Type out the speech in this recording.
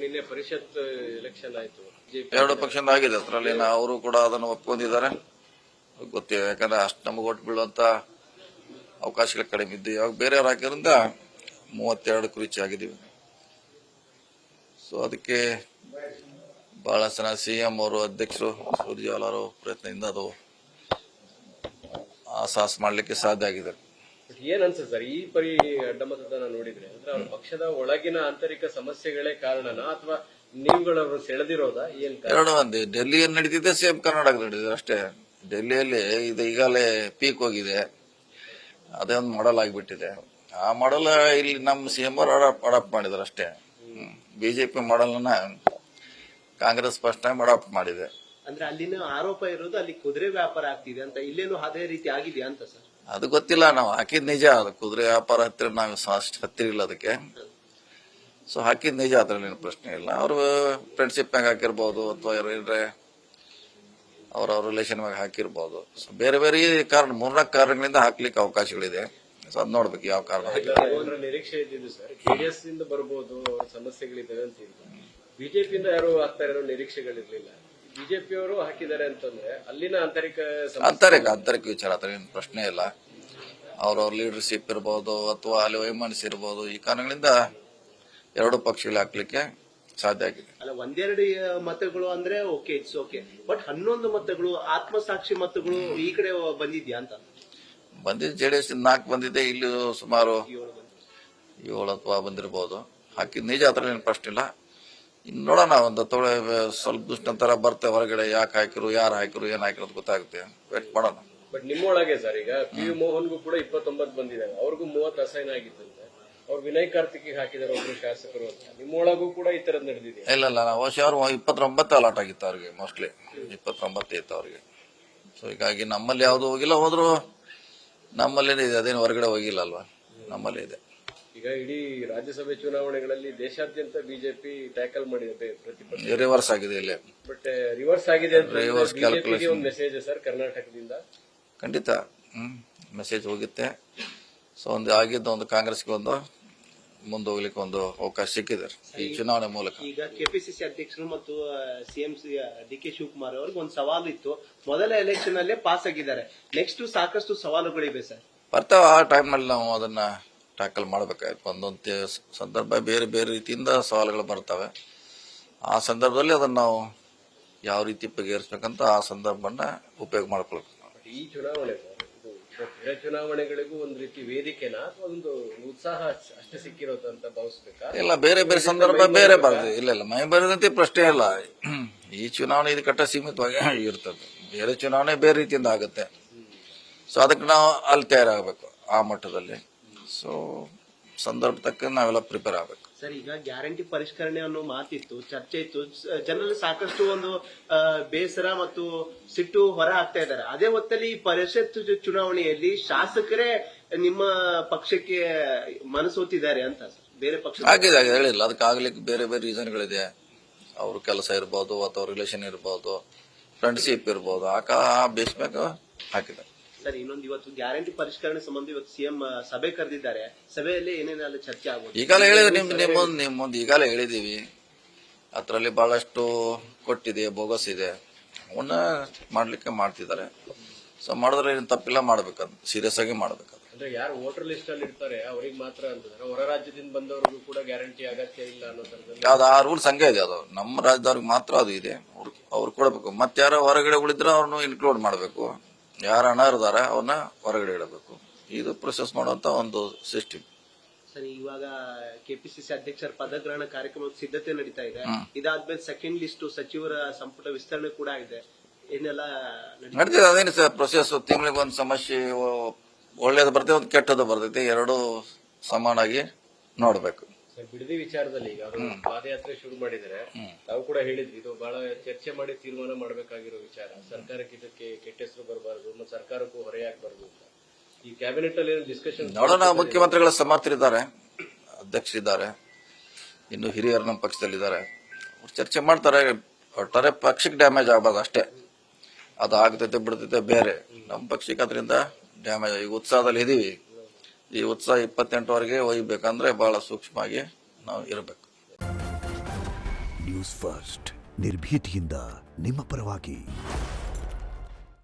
ನಿನ್ನೆ ಪರಿಷತ್ ಎಲೆಕ್ಷನ್ ಆಯ್ತು, ಎರಡು ಪಕ್ಷದಿಂದ ಆಗಿದೆ. ಅದರಲ್ಲಿ ಅವರು ಕೂಡ ಅದನ್ನು ಒಪ್ಕೊಂಡಿದ್ದಾರೆ. ಗೊತ್ತಿದೆ, ಯಾಕಂದ್ರೆ ಅಷ್ಟು ನಮಗೆ ಓಟ್ ಬೀಳುವಂತ ಅವಕಾಶಗಳು ಕಡಿಮೆ ಇದ್ದು ಇವಾಗ ಬೇರೆಯವ್ರು ಹಾಕಿದ್ರಿಂದ 32 ರೀಚ್ ಆಗಿದ್ದೀವಿ. ಸೊ ಅದಕ್ಕೆ ಬಹಳ ಜನ ಸಿಎಂ ಅವರು, ಅಧ್ಯಕ್ಷರು ಸುರ್ಜೇವಾಲಾ ಅವರ ಪ್ರಯತ್ನದಿಂದ ಅದು ಸಾಹಸ ಮಾಡಲಿಕ್ಕೆ ಸಾಧ್ಯ ಆಗಿದೆ. ಏನ್ ಅನ್ಸುತ್ತೆ ಸರ್, ಈ ಪರಿ ಅಡ್ಡ ಮತದಾನ ನೋಡಿದ್ರೆ ಅಂದ್ರೆ ಅವ್ರ ಪಕ್ಷದ ಒಳಗಿನ ಆಂತರಿಕ ಸಮಸ್ಯೆಗಳೇ ಕಾರಣನಾ ಅಥವಾ ನೀವುಗಳವರು ಸೆಳೆದಿರೋದಾ? ಏನ್ ಎರಡು ಒಂದೇ. ಡೆಲ್ಲಿಯಲ್ಲಿ ನಡೀತಿದೆ, ಸೇಮ್ ಕರ್ನಾಟಕ ನಡೀತಿದೆ ಅಷ್ಟೇ. ಡೆಲ್ಲಿಯಲ್ಲಿ ಇದು ಈಗಾಗಲೇ ಪೀಕ್ ಹೋಗಿದೆ, ಅದೇ ಒಂದು ಮಾಡಲ್ ಆಗಿಬಿಟ್ಟಿದೆ. ಆ ಮಾಡಲ್ ಇಲ್ಲಿ ನಮ್ಮ ಸಿಎಂ ಅವರು ಅಡಾಪ್ಟ್ ಮಾಡಿದಾರೆ ಅಷ್ಟೇ. ಬಿಜೆಪಿ ಮಾಡಲ್ನ ಕಾಂಗ್ರೆಸ್ ಫಸ್ಟ್ ಟೈಮ್ ಅಡಾಪ್ಟ್ ಮಾಡಿದೆ. ಅಂದ್ರೆ ಅಲ್ಲಿನ ಆರೋಪ ಇರೋದು ಅಲ್ಲಿ ಕುದುರೆ ವ್ಯಾಪಾರ ಆಗ್ತಿದೆ ಅಂತ, ಇಲ್ಲೇನು ಅದೇ ರೀತಿ ಆಗಿದೆಯಾ ಅಂತ ಸರ್? ಅದು ಗೊತ್ತಿಲ್ಲ, ನಾವು ಹಾಕಿದ್ ನಿಜ. ಅದು ಕುದುರೆ ವ್ಯಾಪಾರ ಹತ್ತಿರ ನಾವು ಅಷ್ಟು ಹತ್ತಿರ ಇಲ್ಲ ಅದಕ್ಕೆ. ಸೊ ಹಾಕಿದ್ ನಿಜ, ಅದ್ರಲ್ಲಿ ಪ್ರಶ್ನೆ ಇಲ್ಲ. ಅವರು ಫ್ರೆಂಡ್ಶಿಪ್ ಮ್ಯಾಗ ಹಾಕಿರ್ಬೋದು ಅಥವಾ ಅವರ ರಿಲೇಷನ್ ಮ್ಯಾಗ ಹಾಕಿರ್ಬೋದು. ಸೊ ಬೇರೆ ಬೇರೆ ಕಾರಣ, 3-4 ಕಾರಣಗಳಿಂದ ಹಾಕ್ಲಿಕ್ಕೆ ಅವಕಾಶಗಳಿದೆ. ಸೊ ಅದ್ ನೋಡ್ಬೇಕು ಯಾವ ಕಾರಣ. ನಿರೀಕ್ಷೆ ಇದ್ದಿದ್ದು ಸರ್, ಜೆಡಿಎಸ್ ಇಂದ ಬರ್ಬೋದು, ಅವ್ರ ಸಮಸ್ಯೆಗಳಿದ್ದಾವೆ ಅಂತ. ಬಿಜೆಪಿಯಿಂದ ಯಾರು ಹಾಕ್ತಾ ಇರೋ ನಿರೀಕ್ಷೆಗಳಿರ್ಲಿಲ್ಲ. ಬಿಜೆಪಿಯವರು ಹಾಕಿದ್ದಾರೆ ಅಂತಂದ್ರೆ ಅಲ್ಲಿನ ಆಂತರಿಕ ವಿಚಾರ, ಅದ್ರ ಪ್ರಶ್ನೆ ಇಲ್ಲ. ಅವ್ರವ್ರ ಲೀಡರ್ಶಿಪ್ ಇರ್ಬೋದು ಅಥವಾ ಅಲ್ಲಿ ವೈಮನಸ್ಸು ಇರ್ಬೋದು, ಈ ಕಾರಣಗಳಿಂದ ಎರಡು ಪಕ್ಷಗಳು ಹಾಕ್ಲಿಕ್ಕೆ ಸಾಧ್ಯ ಆಗಿದೆ. ಅಲ್ಲ, 1-2 ಮತಗಳು ಅಂದ್ರೆ ಓಕೆ, ಇಟ್ಸ್ ಓಕೆ. ಬಟ್ 11 ಮತಗಳು ಆತ್ಮಸಾಕ್ಷಿ ಮತಗಳು ಈ ಕಡೆ ಬಂದಿದ್ಯಾ ಅಂತ? ಬಂದಿದ್ದು ಜೆಡಿಎಸ್ 4 ಬಂದಿದೆ, ಇಲ್ಲಿ ಸುಮಾರು 7 ಅಥವಾ ಬಂದಿರಬಹುದು. ಹಾಕಿದ್ ನಿಜ, ಅದ್ರಲ್ಲಿ ಪ್ರಶ್ನೆ ಇಲ್ಲ. ಇನ್ನು ನೋಡೋಣ, ಒಂದು ಸ್ವಲ್ಪ ದುಷ್ಟಂತರ ಬರ್ತೇವೆ ಹೊರಗಡೆ. ಯಾಕೆ ಹಾಕಿರು, ಯಾರು ಹಾಕಿರು, ಏನ್ ಹಾಕಿರೋ ಗೊತ್ತಾಗುತ್ತೆ. ವೇಟ್ ಮಾಡೋಣ. ಬಟ್ ನಿಮ್ಮೊಳಗೆ ಸರ್, ಈಗ ಪಿ ಯು ಮೋಹನ್ಗೂ ಕೂಡ 29 ಬಂದಿದ್ದಾರೆ, ಅವ್ರಿಗೂ 30 ಅಸೈನ್ ಆಗಿತ್ತಂತೆ. ಅವ್ರು ವಿನಯ್ ಕಾರ್ತಿಕ್ ಹಾಕಿದಾರೆ ಒಬ್ರು ಶಾಸಕರು ಅಂತ. ನಿಮ್ಮೊಳಗೂ ಕೂಡ ಈ ತರದ್ ನಡೆದಿದೆ? ಇಲ್ಲ, ನಾವು ಅವ್ರು 29 ಅಲಾಟ್ ಆಗಿತ್ತು ಅವ್ರಿಗೆ. ಮೋಸ್ಟ್ಲಿ 29 ಇತ್ತು ಅವ್ರಿಗೆ. ಸೊ ಹೀಗಾಗಿ ನಮ್ಮಲ್ಲಿ ಯಾವ್ದು ಹೋಗಿಲ್ಲ. ಹೋದ್ರು ನಮ್ಮಲ್ಲೇ ಇದೆ, ಅದೇನು ಹೊರಗಡೆ ಹೋಗಿಲ್ಲ ಅಲ್ವಾ, ನಮ್ಮಲ್ಲೇ ಇದೆ. ಈಗ ಇಡೀ ರಾಜ್ಯಸಭೆ ಚುನಾವಣೆಗಳಲ್ಲಿ ದೇಶಾದ್ಯಂತ ಬಿಜೆಪಿ ಟ್ಯಾಕಲ್ ಮಾಡಿದೆ ಪ್ರತಿಪಕ್ಷ. ರಿವರ್ಸ್ ಆಗಿದೆ ಇಲ್ಲಿ. ಬಟ್ ರಿವರ್ಸ್ ಆಗಿದೆ ಅಂತ ಬಿಜೆಪಿಗೆ ಒಂದು ಮೆಸೇಜ್ ಸರ್ ಕರ್ನಾಟಕದಿಂದ? ಖಂಡಿತ ಮೆಸೇಜ್ ಹೋಗುತ್ತೆ. ಸೊ ಒಂದು ಕಾಂಗ್ರೆಸ್ಗೆ ಒಂದು ಮುಂದೋಗ್ಲಿಕ್ಕೆ ಒಂದು ಅವಕಾಶ ಸಿಕ್ಕಿದೆ ಈ ಚುನಾವಣೆ ಮೂಲಕ. ಈಗ ಕೆಪಿಸಿಸಿ ಅಧ್ಯಕ್ಷರು ಮತ್ತು ಸಿಎಂ ಡಿ.ಕೆ. ಶಿವಕುಮಾರ್ ಅವ್ರಿಗೆ ಒಂದು ಸವಾಲು ಇತ್ತು. ಮೊದಲ ಎಲೆಕ್ಷನ್ ಅಲ್ಲೇ ಪಾಸ್ ಆಗಿದ್ದಾರೆ. ನೆಕ್ಸ್ಟ್ ಸಾಕಷ್ಟು ಸವಾಲುಗಳಿವೆ ಸರ್. ಬರ್ತಾವ. ಆ ಟೈಮ್ನಲ್ಲಿ ನಾವು ಅದನ್ನ ಟ್ಯಾಕಲ್ ಮಾಡಬೇಕಾಯ್ತು. ಒಂದೊಂದು ಸಂದರ್ಭ ಬೇರೆ ಬೇರೆ ರೀತಿಯಿಂದ ಸವಾಲುಗಳು ಬರ್ತವೆ. ಆ ಸಂದರ್ಭದಲ್ಲಿ ಅದನ್ನ ನಾವು ಯಾವ ರೀತಿ ಬಗೆಹರಿಸಬೇಕಂತ ಆ ಸಂದರ್ಭವನ್ನ ಉಪಯೋಗ ಮಾಡ್ಕೊಳ್ಬೇಕು. ಈ ಚುನಾವಣೆ ಬೇರೆ ಚುನಾವಣೆಗಳಿಗೂ ಒಂದು ರೀತಿ ವೇದಿಕೆನಾ ಅಥವಾ ಒಂದು ಉತ್ಸಾಹ ಅಷ್ಟೇ ಸಿಕ್ಕಿರೋದಂತ ಭಾವಿಸ್ಬೇಕಾ? ಇಲ್ಲ, ಬೇರೆ ಬೇರೆ ಸಂದರ್ಭ ಬೇರೆ ಬರ್ತದೆ. ಇಲ್ಲ, ಮೈ ಬರದಂತೆ ಪ್ರಶ್ನೆ ಇಲ್ಲ. ಈ ಚುನಾವಣೆ ಇದು ಕಟ್ಟ ಸೀಮಿತವಾಗಿ ಇರ್ತದೆ. ಬೇರೆ ಚುನಾವಣೆ ಬೇರೆ ರೀತಿಯಿಂದ ಆಗುತ್ತೆ. ಸೊ ಅದಕ್ಕೆ ನಾವು ಅಲ್ಲಿ ತಯಾರಾಗಬೇಕು ಆ ಮಟ್ಟದಲ್ಲಿ. ಸೊ ಸಂದರ್ಭ ತಕ್ಕ ನಾವೆಲ್ಲ ಪ್ರಿಪೇರ್ ಆಗಬೇಕು. ಸರ್, ಈಗ ಗ್ಯಾರಂಟಿ ಪರಿಷ್ಕರಣೆ ಅನ್ನೋ ಮಾತಿತ್ತು, ಚರ್ಚೆ ಇತ್ತು. ಜನರಲ್ಲಿ ಸಾಕಷ್ಟು ಒಂದು ಬೇಸರ ಮತ್ತು ಸಿಟ್ಟು ಹೊರ ಹಾಕ್ತಾ ಇದ್ದಾರೆ. ಅದೇ ಹೊತ್ತಲ್ಲಿ ಈ ಪರಿಷತ್ ಚುನಾವಣೆಯಲ್ಲಿ ಶಾಸಕರೇ ನಿಮ್ಮ ಪಕ್ಷಕ್ಕೆ ಮನಸೋತಿದ್ದಾರೆ ಅಂತ ಸರ್. ಬೇರೆ ಪಕ್ಷ ಆಗಿದೆ, ಹೇಳಿಲ್ಲ. ಅದಕ್ಕೆ ಆಗ್ಲಿಕ್ಕೆ ಬೇರೆ ಬೇರೆ ರೀಸನ್ಗಳಿದೆ. ಅವ್ರ ಕೆಲಸ ಇರ್ಬೋದು ಅಥವಾ ರಿಲೇಷನ್ ಇರ್ಬೋದು, ಫ್ರೆಂಡ್ಶಿಪ್ ಇರ್ಬೋದು. ಆ ಬೇಸ್ ಮ್ಯಾಗ ಹಾಕಿದ್ದಾರೆ. ಸರ್, ಇನ್ನೊಂದು ಇವತ್ತು ಗ್ಯಾರಂಟಿ ಪರಿಷ್ಕರಣೆ ಸಂಬಂಧ ಇವತ್ತು ಸಿಎಂ ಸಭೆ ಕರೆದಿದ್ದಾರೆ. ಸಭೆಯಲ್ಲಿ ಏನೇನೆಲ್ಲ ಚರ್ಚೆ ಆಗುತ್ತೆ? ಈಗಾಗಲೇ ಹೇಳಿದ್ವಿ, ನಿಮ್ಮ ಮುಂದೆ ಈಗಾಗಲೇ ಹೇಳಿದೀವಿ. ಅದರಲ್ಲಿ ಬಹಳಷ್ಟು ಕೊಟ್ಟಿದೆ, ಬೋಗಸ್ ಇದೆ. ಅವನ್ನ ಮಾಡ್ಲಿಕ್ಕೆ ಮಾಡ್ತಿದ್ದಾರೆ. ಸೊ ಮಾಡಿದ್ರೆ ತಪ್ಪಿಲ್ಲ, ಮಾಡ್ಬೇಕಂತ ಸೀರಿಯಸ್ ಆಗಿ ಮಾಡ್ಬೇಕು. ಅಂದ್ರೆ ಯಾರು ವೋಟರ್ ಲಿಸ್ಟ್ ಅಲ್ಲಿ ಇರ್ತಾರೆ ಅವ್ರಿಗೆ ಮಾತ್ರ ಅಂತಂದ್ರೆ ಹೊರ ರಾಜ್ಯದಿಂದ ಬಂದವರಿಗೂ ಕೂಡ ಗ್ಯಾರಂಟಿ ಅಗತ್ಯ ಇಲ್ಲ ಅನ್ನೋ ತರದಲ್ಲಿ ಯಾವ್ದು ಆ ರೂಲ್ಸ್ ಹಂಗೆ ಇದೆ. ಅದು ನಮ್ಮ ರಾಜ್ಯದವ್ರಿಗೆ ಮಾತ್ರ ಅದು ಇದೆ, ಅವ್ರು ಕೊಡಬೇಕು. ಮತ್ತೆ ಯಾರೋ ಹೊರಗಡೆ ಉಳಿದ್ರೆ ಅವ್ರನ್ನು ಇನ್ಕ್ಲೂಡ್ ಮಾಡಬೇಕು. ಯಾರು ಹಣ ಇರ್ದಾರ ಅವನ್ನ ಹೊರಗಡೆ ಇಡಬೇಕು. ಇದು ಪ್ರೊಸೆಸ್ ಮಾಡುವಂತ ಒಂದು ಸಿಸ್ಟಮ್. ಸರಿ, ಇವಾಗ ಕೆಪಿಸಿಸಿ ಅಧ್ಯಕ್ಷರ ಪದಗ್ರಹಣ ಕಾರ್ಯಕ್ರಮದ ಸಿದ್ಧತೆ ನಡೀತಾ ಇದೆ. ಇದಾದ್ಮೇಲೆ ಸೆಕೆಂಡ್ ಲಿಸ್ಟ್ ಸಚಿವರ ಸಂಪುಟ ವಿಸ್ತರಣೆ ಕೂಡ ಇದೆ. ಏನೆಲ್ಲ ನಡೀತಿದೆ? ಅದೇನು ಸರ್ ಪ್ರೊಸೆಸ್. ತಿಂಗಳಿಗೆ ಒಂದು ಸಮಸ್ಯೆ ಒಳ್ಳೇದು ಬರ್ತೈತೆ, ಒಂದು ಕೆಟ್ಟದ್ದು ಬರ್ತೈತೆ. ಎರಡು ಸಮಾನಾಗಿ ನೋಡ್ಬೇಕು. ಬಿಡದಿ ವಿಚಾರದಲ್ಲಿ ಈಗ ಅವರು ಪಾದಯಾತ್ರೆ ಶುರು ಮಾಡಿದರೆ ತಾವು ಕೂಡ ಹೇಳಿದ್ವಿ, ಇದು ಬಹಳ ಚರ್ಚೆ ಮಾಡಿ ತೀರ್ಮಾನ ಮಾಡಬೇಕಾಗಿರೋ ವಿಚಾರ. ಸರ್ಕಾರಕ್ಕೆ ಇದಕ್ಕೆ ಕೆಟ್ಟ ಹೆಸರು ಬರಬಾರದು ಮತ್ತು ಸರ್ಕಾರಕ್ಕೂ ಹೊರೆಯಾಗಬಾರದು ಅಂತ ಈ ಕ್ಯಾಬಿನೆಟ್ ಅಲ್ಲಿ ಡಿಸ್ಕಷನ್ ನೋಡೋಣ. ಮುಖ್ಯಮಂತ್ರಿಗಳ ಸಮರ್ಥರಿದ್ದಾರೆ, ಅಧ್ಯಕ್ಷರಿದ್ದಾರೆ, ಇನ್ನು ಹಿರಿಯರು ನಮ್ಮ ಪಕ್ಷದಲ್ಲಿದ್ದಾರೆ. ಅವ್ರು ಚರ್ಚೆ ಮಾಡ್ತಾರೆ. ಒಟ್ಟಾರೆ ಪಕ್ಷಕ್ಕೆ ಡ್ಯಾಮೇಜ್ ಆಗಬಾರ್ದು ಅಷ್ಟೇ. ಅದು ಆಗ್ತೈತೆ ಬಿಡ್ತೈತೆ ಬೇರೆ. ನಮ್ಮ ಪಕ್ಷಕ್ಕೆ ಅದರಿಂದ ಡ್ಯಾಮೇಜ್. ಈಗ ಉತ್ಸಾಹದಲ್ಲಿ ಇದೀವಿ. ಈ ಉತ್ಸಾಹ 28ವರೆಗೆ ಒಯ್ಯಬೇಕಂದ್ರೆ ಬಹಳ ಸೂಕ್ಷ್ಮವಾಗಿ ನಾವು ಇರಬೇಕು. ನ್ಯೂಸ್ ಫಸ್ಟ್ ನಿರ್ಭೀತಿಯಿಂದ ನಿಮ್ಮ ಪರವಾಗಿ.